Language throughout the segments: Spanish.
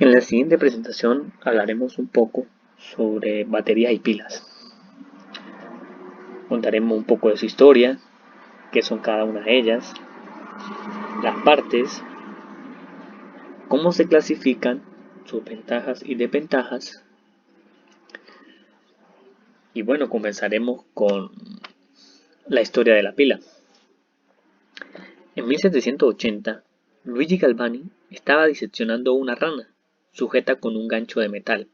En la siguiente presentación hablaremos un poco sobre baterías y pilas. Contaremos un poco de su historia, qué son cada una de ellas, las partes, cómo se clasifican, sus ventajas y desventajas. Y bueno, comenzaremos con la historia de la pila. En 1780, Luigi Galvani estaba diseccionando una rana, sujeta con un gancho de metal.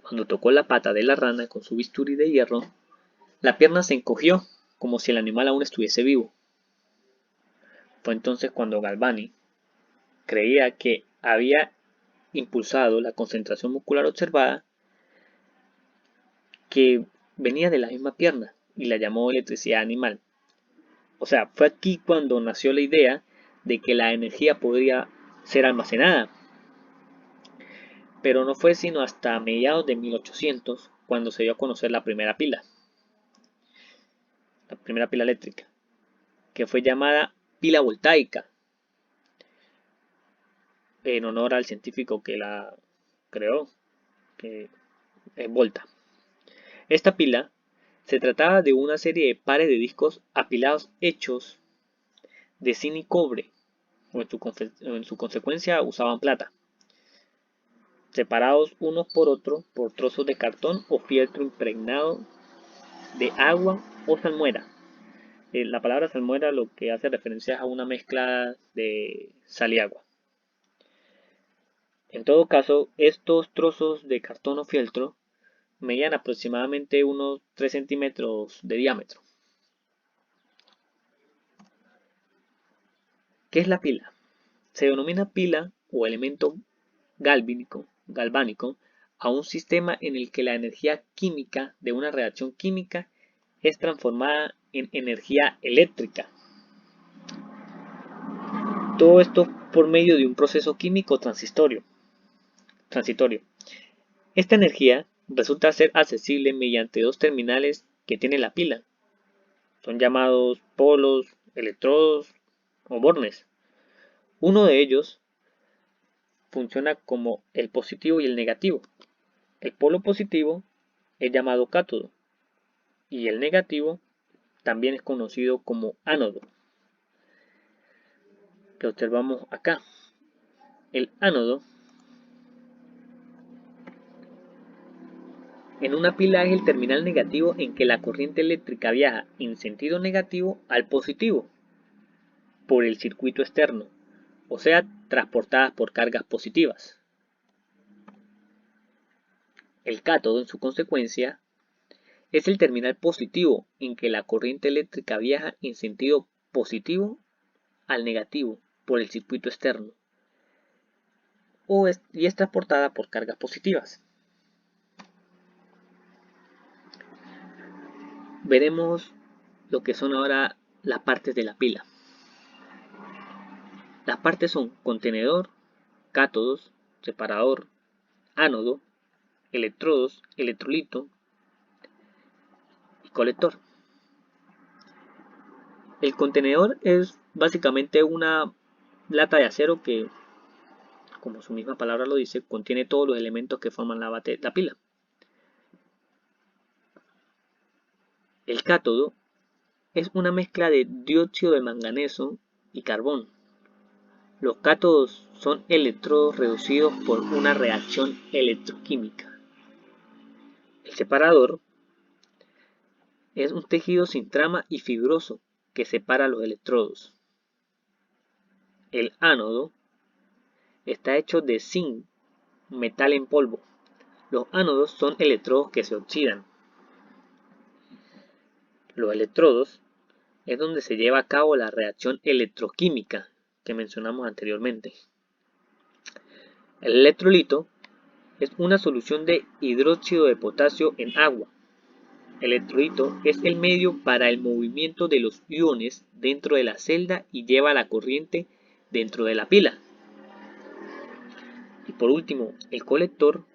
Cuando tocó la pata de la rana con su bisturí de hierro, la pierna se encogió, como si el animal aún estuviese vivo. Fue entonces cuando Galvani creía que había impulsado la concentración muscular observada, que venía de la misma pierna, y la llamó electricidad animal. O sea, fue aquí cuando nació la idea de que la energía podría ser almacenada. Pero no fue sino hasta mediados de 1800 cuando se dio a conocer la primera pila eléctrica, que fue llamada pila voltaica, en honor al científico que la creó, que es Volta. Esta pila se trataba de una serie de pares de discos apilados hechos de zinc y cobre, o en su consecuencia usaban plata, separados unos por otros por trozos de cartón o fieltro impregnado de agua o salmuera. La palabra salmuera lo que hace referencia a una mezcla de sal y agua. En todo caso, estos trozos de cartón o fieltro medían aproximadamente unos 3 centímetros de diámetro. ¿Qué es la pila? Se denomina pila o elemento galvánico a un sistema en el que la energía química de una reacción química es transformada en energía eléctrica. Todo esto por medio de un proceso químico transitorio. Esta energía resulta ser accesible mediante dos terminales que tiene la pila. Son llamados polos, electrodos o bornes. Uno de ellos funciona como el positivo y el negativo. El polo positivo es llamado cátodo y el negativo también es conocido como ánodo, que observamos acá. El ánodo en una pila es el terminal negativo en que la corriente eléctrica viaja en sentido negativo al positivo por el circuito externo, o sea, transportadas por cargas positivas. El cátodo, en su consecuencia, es el terminal positivo en que la corriente eléctrica viaja en sentido positivo al negativo por el circuito externo y es transportada por cargas positivas. Veremos lo que son ahora las partes de la pila. Las partes son contenedor, cátodos, separador, ánodo, electrodos, electrolito y colector. El contenedor es básicamente una lata de acero que, como su misma palabra lo dice, contiene todos los elementos que forman la pila. El cátodo es una mezcla de dióxido de manganeso y carbón. Los cátodos son electrodos reducidos por una reacción electroquímica. El separador es un tejido sin trama y fibroso que separa los electrodos. El ánodo está hecho de zinc, metal en polvo. Los ánodos son electrodos que se oxidan. Los electrodos es donde se lleva a cabo la reacción electroquímica que mencionamos anteriormente. El electrolito es una solución de hidróxido de potasio en agua. El electrolito es el medio para el movimiento de los iones dentro de la celda y lleva la corriente dentro de la pila. Y por último, el colector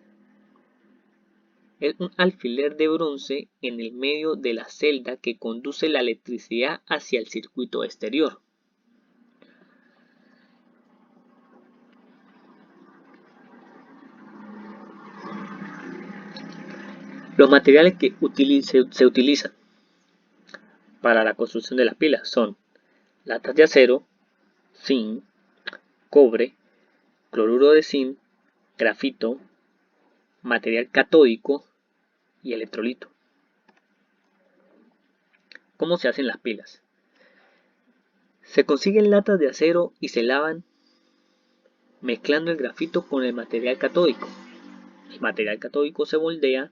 es un alfiler de bronce en el medio de la celda que conduce la electricidad hacia el circuito exterior. Los materiales que se utilizan para la construcción de las pilas son latas de acero, zinc, cobre, cloruro de zinc, grafito, material catódico y electrolito. ¿Cómo se hacen las pilas? Se consiguen latas de acero y se lavan mezclando el grafito con el material catódico. El material catódico se moldea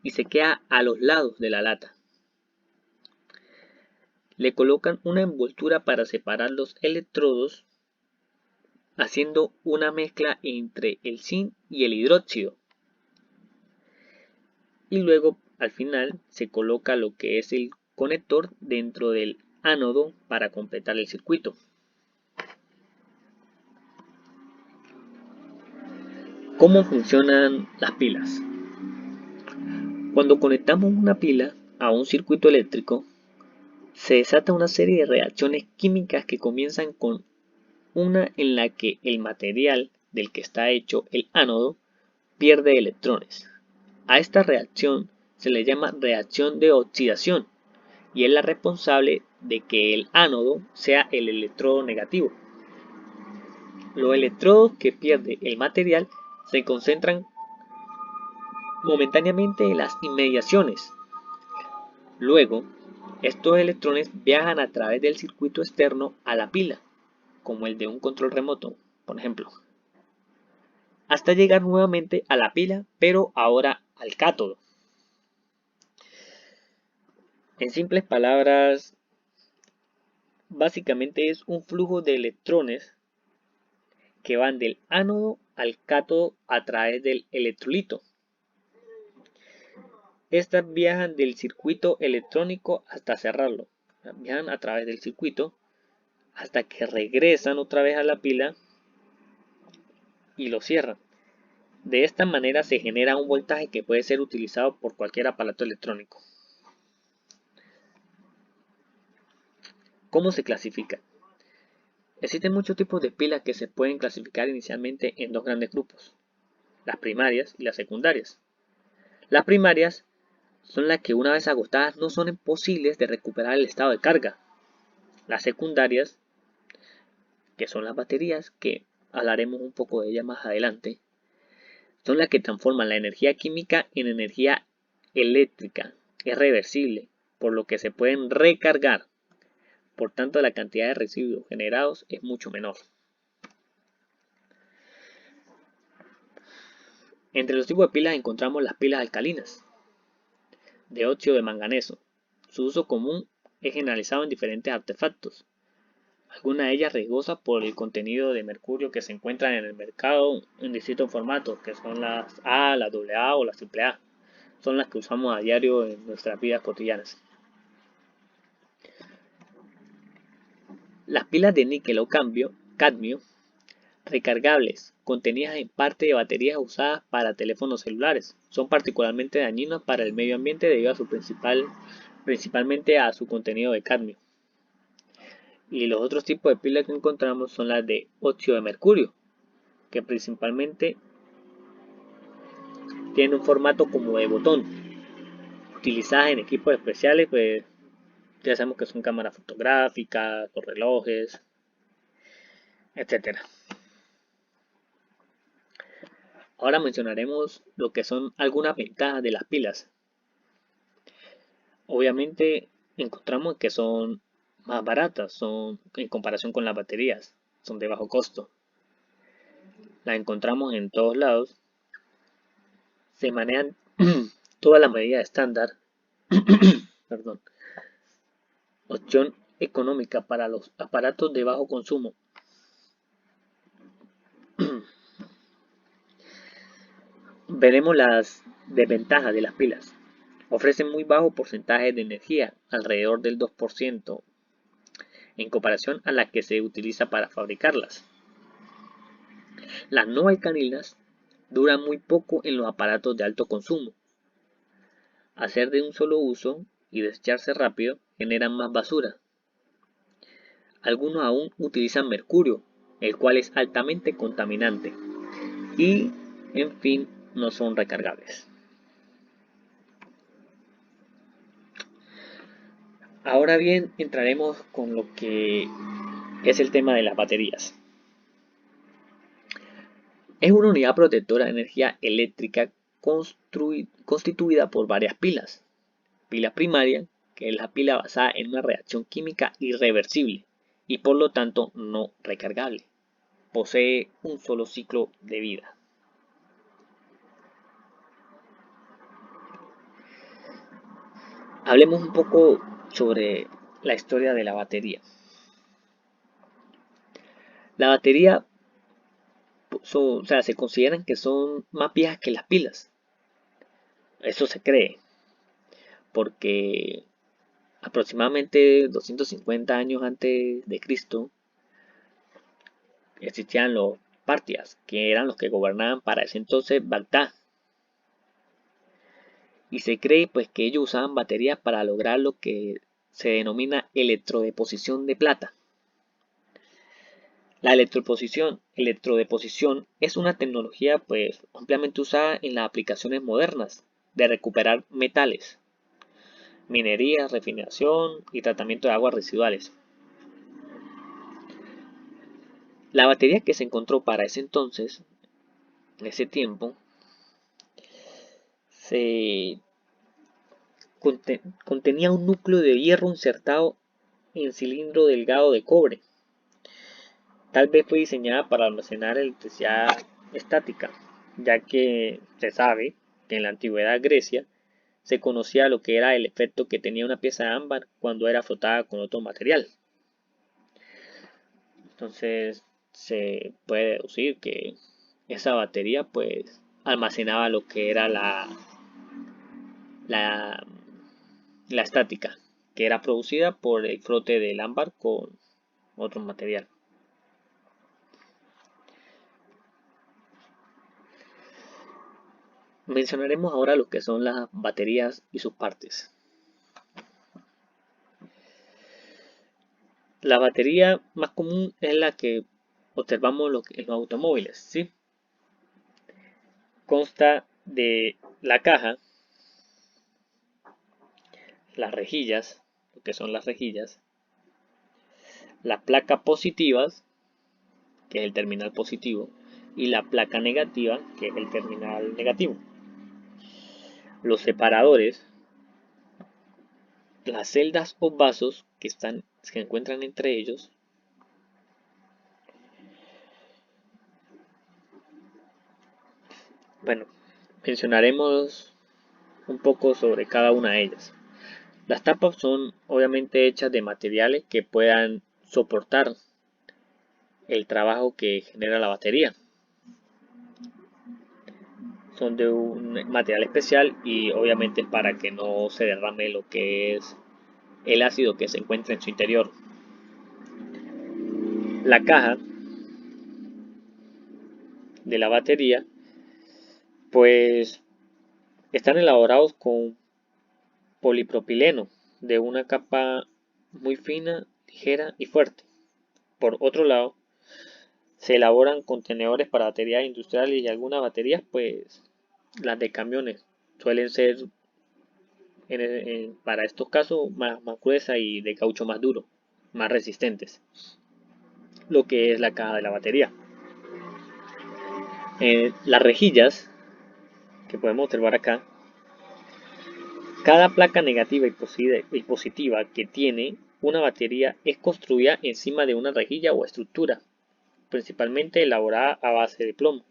y se queda a los lados de la lata. Le colocan una envoltura para separar los electrodos, haciendo una mezcla entre el zinc y el hidróxido. Y luego, al final, se coloca lo que es el conector dentro del ánodo para completar el circuito. ¿Cómo funcionan las pilas? Cuando conectamos una pila a un circuito eléctrico, se desata una serie de reacciones químicas que comienzan con una en la que el material del que está hecho el ánodo pierde electrones. A esta reacción se le llama reacción de oxidación y es la responsable de que el ánodo sea el electrodo negativo. Los electrodos que pierde el material se concentran momentáneamente en las inmediaciones. Luego, estos electrones viajan a través del circuito externo a la pila, como el de un control remoto, por ejemplo, hasta llegar nuevamente a la pila, pero ahora al cátodo. En simples palabras, básicamente es un flujo de electrones que van del ánodo al cátodo a través del electrolito. Estas viajan del circuito electrónico hasta cerrarlo. Viajan a través del circuito hasta que regresan otra vez a la pila y lo cierran. De esta manera se genera un voltaje que puede ser utilizado por cualquier aparato electrónico. ¿Cómo se clasifica? Existen muchos tipos de pilas que se pueden clasificar inicialmente en dos grandes grupos, las primarias y las secundarias. Las primarias son las que una vez agotadas no son imposibles de recuperar el estado de carga. Las secundarias, que son las baterías, que hablaremos un poco de ellas más adelante, son las que transforman la energía química en energía eléctrica. Es reversible, por lo que se pueden recargar. Por tanto, la cantidad de residuos generados es mucho menor. Entre los tipos de pilas encontramos las pilas alcalinas, de óxido de manganeso. Su uso común es generalizado en diferentes artefactos, algunas de ellas riesgosas por el contenido de mercurio que se encuentran en el mercado en distintos formatos, que son las A, las AA o las AAA. Son las que usamos a diario en nuestras vidas cotidianas. Las pilas de níquel o cadmio, recargables, contenidas en parte de baterías usadas para teléfonos celulares, son particularmente dañinas para el medio ambiente debido a principalmente a su contenido de cadmio. Y los otros tipos de pilas que encontramos son las de óxido de mercurio, que principalmente tienen un formato como de botón, utilizadas en equipos especiales, pues ya sabemos que son cámaras fotográficas, los relojes, etc. Ahora mencionaremos lo que son algunas ventajas de las pilas. Obviamente encontramos que son más baratas, son en comparación con las baterías, son de bajo costo. Las encontramos en todos lados. Se manejan todas las medidas estándar. Perdón. Opción económica para los aparatos de bajo consumo. Veremos las desventajas de las pilas. Ofrecen muy bajo porcentaje de energía, alrededor del 2%, en comparación a la que se utiliza para fabricarlas. Las no alcalinas duran muy poco en los aparatos de alto consumo. Al ser de un solo uso y desecharse rápido, generan más basura. Algunos aún utilizan mercurio, el cual es altamente contaminante. Y, en fin, no son recargables. Ahora bien, entraremos con lo que es el tema de las baterías. Es una unidad protectora de energía eléctrica constituida por varias pilas. Pila primaria, que es la pila basada en una reacción química irreversible y por lo tanto no recargable. Posee un solo ciclo de vida. Hablemos un poco sobre la historia de la batería. La batería se consideran que son más viejas que las pilas. Eso se cree, porque aproximadamente 250 años antes de Cristo existían los Parthias, que eran los que gobernaban para ese entonces Bagdad. Y se cree pues que ellos usaban baterías para lograr lo que se denomina electrodeposición de plata. La electrodeposición es una tecnología pues ampliamente usada en las aplicaciones modernas de recuperar metales, minería, refinación y tratamiento de aguas residuales. La batería que se encontró para ese entonces, en ese tiempo, contenía un núcleo de hierro insertado en cilindro delgado de cobre. Tal vez fue diseñada para almacenar electricidad estática, ya que se sabe que en la antigüedad Grecia se conocía lo que era el efecto que tenía una pieza de ámbar cuando era frotada con otro material. Entonces se puede deducir que esa batería pues almacenaba lo que era la estática, que era producida por el frote del ámbar con otro material. Mencionaremos ahora lo que son las baterías y sus partes. La batería más común es la que observamos en los automóviles, ¿sí? Consta de la caja, las rejillas, lo que son las rejillas, la placa positivas, que es el terminal positivo, y la placa negativa, que es el terminal negativo. Los separadores, las celdas o vasos que se encuentran entre ellos, bueno, mencionaremos un poco sobre cada una de ellas. Las tapas son obviamente hechas de materiales que puedan soportar el trabajo que genera la batería. Son de un material especial y obviamente para que no se derrame lo que es el ácido que se encuentra en su interior. La caja de la batería pues están elaborados con polipropileno de una capa muy fina, ligera y fuerte. Por otro lado, se elaboran contenedores para baterías industriales y algunas baterías, pues las de camiones, suelen ser para estos casos más gruesas y de caucho más duro, más resistentes, lo que es la caja de la batería. Las rejillas que podemos observar acá, cada placa negativa y positiva que tiene una batería es construida encima de una rejilla o estructura, principalmente elaborada a base de plomo.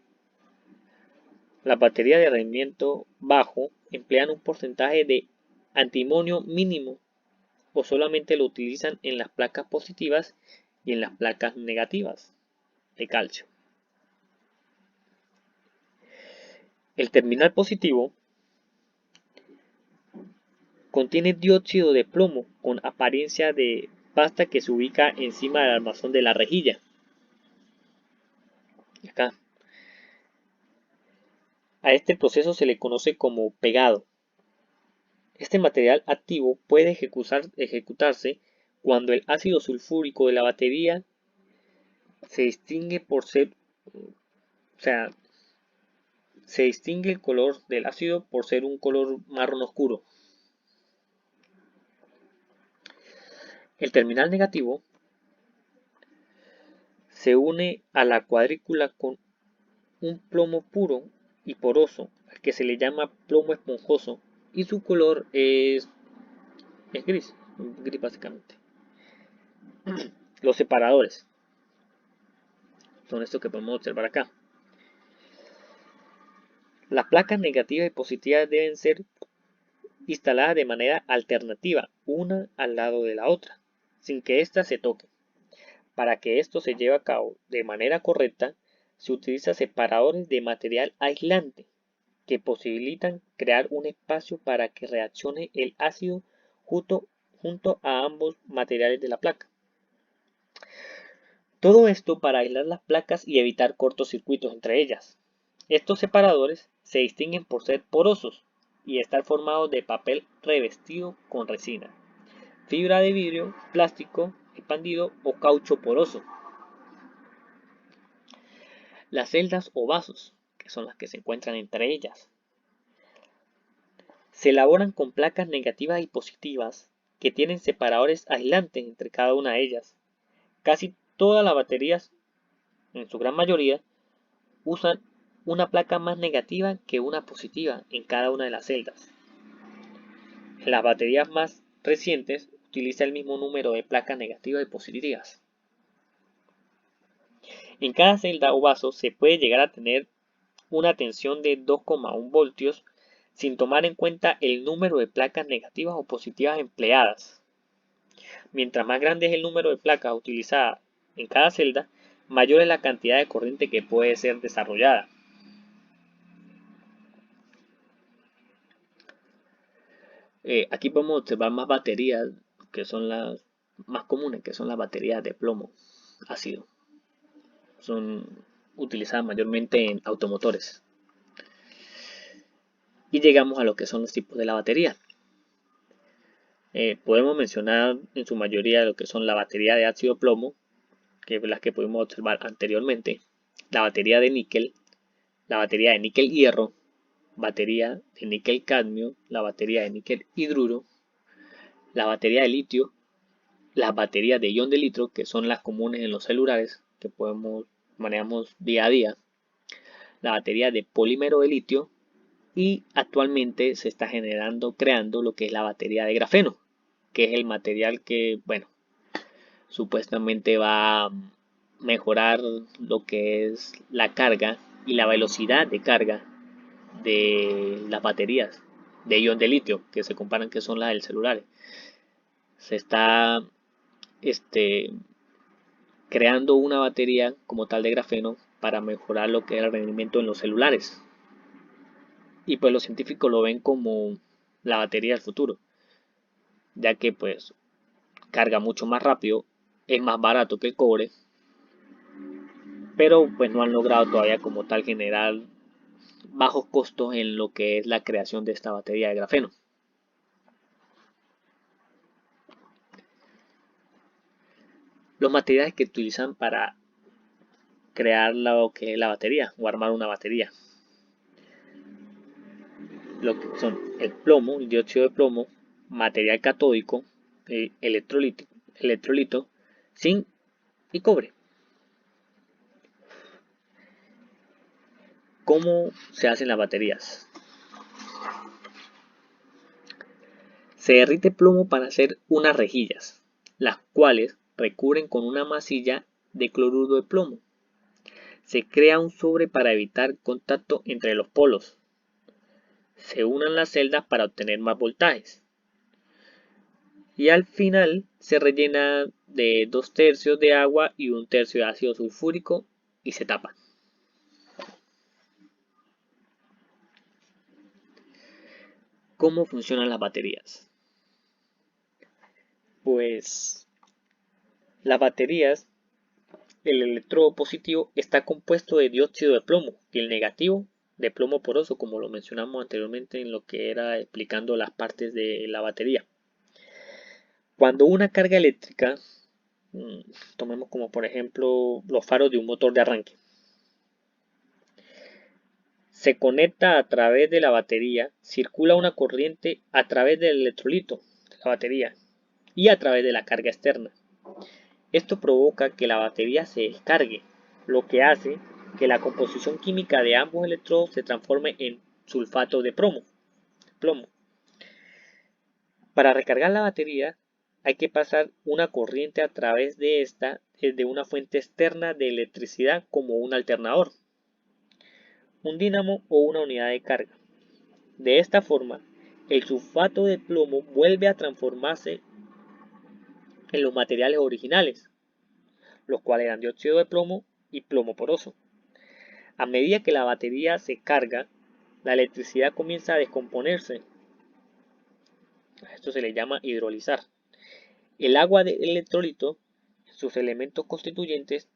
Las baterías de rendimiento bajo emplean un porcentaje de antimonio mínimo o solamente lo utilizan en las placas positivas y en las placas negativas de calcio. El terminal positivo contiene dióxido de plomo con apariencia de pasta que se ubica encima del armazón de la rejilla. Acá. A este proceso se le conoce como pegado. Este material activo puede ejecutarse cuando el ácido sulfúrico de la batería se distingue se distingue el color del ácido por ser un color marrón oscuro. El terminal negativo se une a la cuadrícula con un plomo puro y poroso, al que se le llama plomo esponjoso, y su color es gris, gris básicamente. Los separadores son estos que podemos observar acá. Las placas negativas y positivas deben ser instaladas de manera alternativa, una al lado de la otra, sin que éstas se toquen. Para que esto se lleve a cabo de manera correcta, se utilizan separadores de material aislante que posibilitan crear un espacio para que reaccione el ácido junto a ambos materiales de la placa. Todo esto para aislar las placas y evitar cortocircuitos entre ellas. Estos separadores se distinguen por ser porosos y estar formados de papel revestido con resina, fibra de vidrio, plástico expandido o caucho poroso. Las celdas o vasos, que son las que se encuentran entre ellas, se elaboran con placas negativas y positivas que tienen separadores aislantes entre cada una de ellas. Casi todas las baterías, en su gran mayoría, usan una placa más negativa que una positiva en cada una de las celdas. En las baterías más recientes utiliza el mismo número de placas negativas y positivas. En cada celda o vaso se puede llegar a tener una tensión de 2,1 voltios sin tomar en cuenta el número de placas negativas o positivas empleadas. Mientras más grande es el número de placas utilizadas en cada celda, mayor es la cantidad de corriente que puede ser desarrollada. Aquí podemos observar más baterías que son las más comunes, que son las baterías de plomo ácido. Son utilizadas mayormente en automotores. Y llegamos a lo que son los tipos de la batería. Podemos mencionar en su mayoría lo que son la batería de ácido plomo, que es las que pudimos observar anteriormente, la batería de níquel, la batería de níquel hierro, batería de níquel cadmio, la batería de níquel hidruro, la batería de litio, las baterías de ion de litio, que son las comunes en los celulares, que manejamos día a día, la batería de polímero de litio, y actualmente se está creando lo que es la batería de grafeno, que es el material que, bueno, supuestamente va a mejorar lo que es la carga y la velocidad de carga de las baterías de ion de litio, que se comparan que son las del celular. Se está creando una batería como tal de grafeno para mejorar lo que es el rendimiento en los celulares. Y pues los científicos lo ven como la batería del futuro, ya que pues carga mucho más rápido, es más barato que el cobre, pero pues no han logrado todavía como tal generar bajos costos en lo que es la creación de esta batería de grafeno. Los materiales que utilizan para crear lo que es la batería o armar una batería, lo que son el plomo, el dióxido de plomo, material catódico, electrolito, zinc y cobre. ¿Cómo se hacen las baterías? Se derrite plomo para hacer unas rejillas, las cuales recubren con una masilla de cloruro de plomo. Se crea un sobre para evitar contacto entre los polos. Se unen las celdas para obtener más voltajes. Y al final se rellena de 2/3 de agua y 1/3 de ácido sulfúrico y se tapa. ¿Cómo funcionan las baterías? Pues las baterías, el electrodo positivo está compuesto de dióxido de plomo y el negativo de plomo poroso, como lo mencionamos anteriormente en lo que era explicando las partes de la batería. Cuando una carga eléctrica, tomemos como por ejemplo los faros de un motor de arranque, se conecta a través de la batería, circula una corriente a través del electrolito de la batería, y a través de la carga externa. Esto provoca que la batería se descargue, lo que hace que la composición química de ambos electrodos se transforme en sulfato de plomo. Para recargar la batería hay que pasar una corriente a través de esta desde una fuente externa de electricidad como un alternador, un dínamo o una unidad de carga. De esta forma, el sulfato de plomo vuelve a transformarse en los materiales originales, los cuales eran dióxido de plomo y plomo poroso. A medida que la batería se carga, la electricidad comienza a descomponerse. Esto se le llama hidrolizar. El agua del electrolito, sus elementos constituyentes,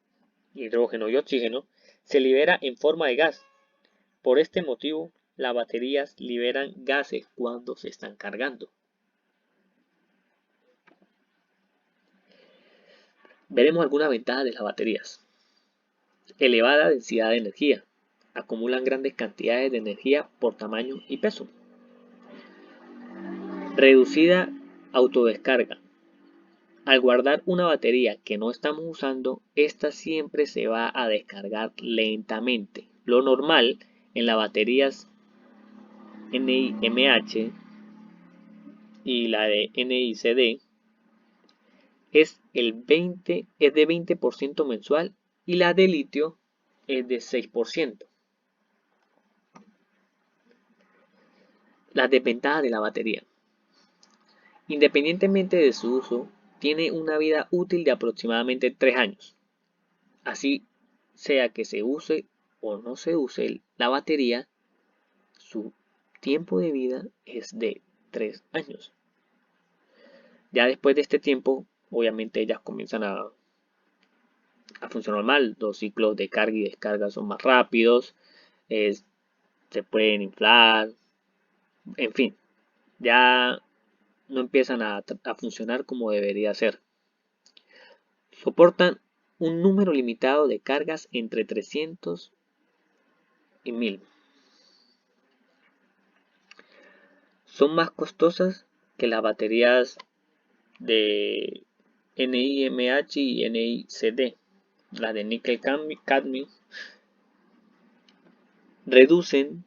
hidrógeno y oxígeno, se libera en forma de gas. Por este motivo, las baterías liberan gases cuando se están cargando. Veremos algunas ventajas de las baterías. Elevada densidad de energía. Acumulan grandes cantidades de energía por tamaño y peso. Reducida autodescarga. Al guardar una batería que no estamos usando, esta siempre se va a descargar lentamente. Lo normal en las baterías NiMH y la de NiCd es de 20% mensual y la de litio es de 6%. Las desventajas de la batería. Independientemente de su uso, tiene una vida útil de aproximadamente 3 años. Así sea que se use o no se use la batería, su tiempo de vida es de 3 años. Ya después de este tiempo, obviamente ellas comienzan a funcionar mal. Los ciclos de carga y descarga son más rápidos, se pueden inflar, en fin, ya no empiezan a funcionar como debería ser. Soportan un número limitado de cargas entre 300 y 1000. Son más costosas que las baterías de NiMH y NiCd. Las de níquel cadmio reducen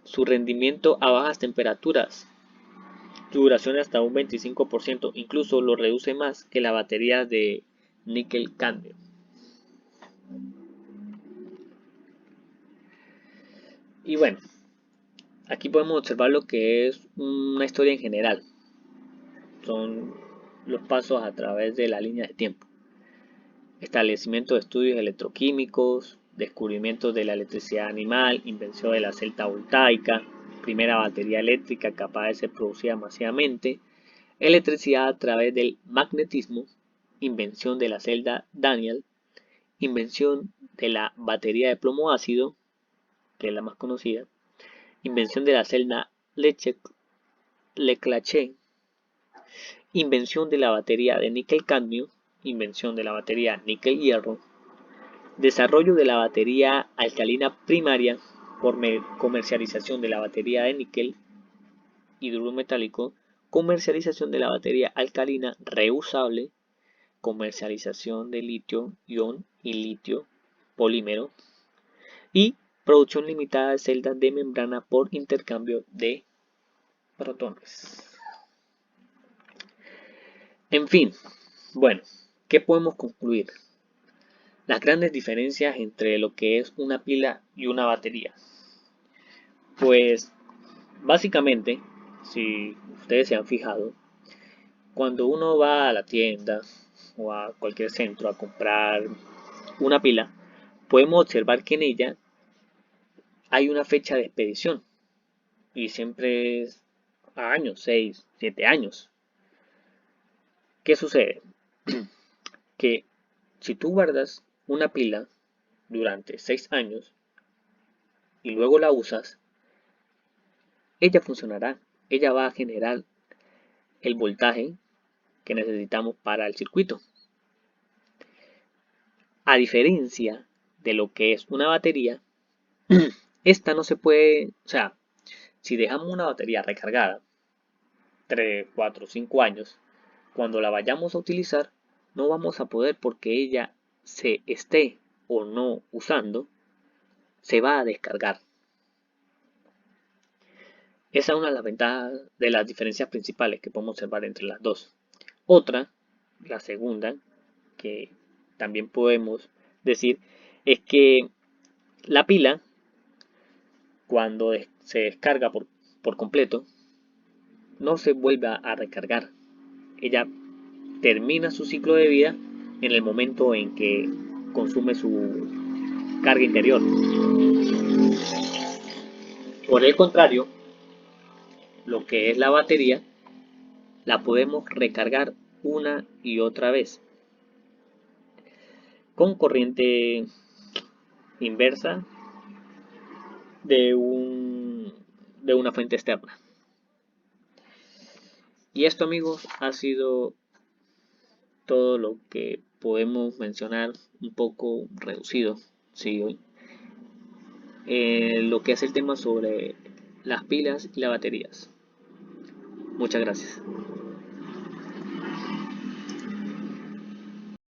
su rendimiento a bajas temperaturas, su duración hasta un 25%, incluso lo reduce más que las baterías de níquel cadmio. Y bueno, aquí podemos observar lo que es una historia en general. Son los pasos a través de la línea de tiempo. Establecimiento de estudios electroquímicos, descubrimiento de la electricidad animal, invención de la celda voltaica, primera batería eléctrica capaz de ser producida masivamente, electricidad a través del magnetismo, invención de la celda Daniell, invención de la batería de plomo ácido, que es la más conocida, invención de la celda Leclanché, invención de la batería de níquel-cadmio, invención de la batería níquel-hierro, desarrollo de la batería alcalina primaria por comercialización de la batería de níquel hidruro metálico, comercialización de la batería alcalina reusable, comercialización de litio-ion y litio polímero y producción limitada de celdas de membrana por intercambio de protones. En fin, bueno, ¿qué podemos concluir? Las grandes diferencias entre lo que es una pila y una batería. Pues básicamente, si ustedes se han fijado, cuando uno va a la tienda o a cualquier centro a comprar una pila, podemos observar que en ella hay una fecha de expedición y siempre es a años, 6, 7 años. ¿Qué sucede? Que si tú guardas una pila durante 6 años y luego la usas, ella funcionará, ella va a generar el voltaje que necesitamos para el circuito. A diferencia de lo que es una batería, esta no se puede, o sea, si dejamos una batería recargada 3, 4, 5 años, cuando la vayamos a utilizar, no vamos a poder, porque ella se esté o no usando, se va a descargar. Esa es una de las ventajas, de las diferencias principales que podemos observar entre las dos. Otra, la segunda, que también podemos decir, es que la pila, cuando se descarga por completo, no se vuelve a recargar. Ella termina su ciclo de vida en el momento en que consume su carga interior. Por el contrario, lo que es la batería, la podemos recargar una y otra vez con corriente inversa de una fuente externa. Y esto, amigos, ha sido todo lo que podemos mencionar, un poco reducido, sí, hoy, lo que es el tema sobre las pilas y las baterías. Muchas gracias.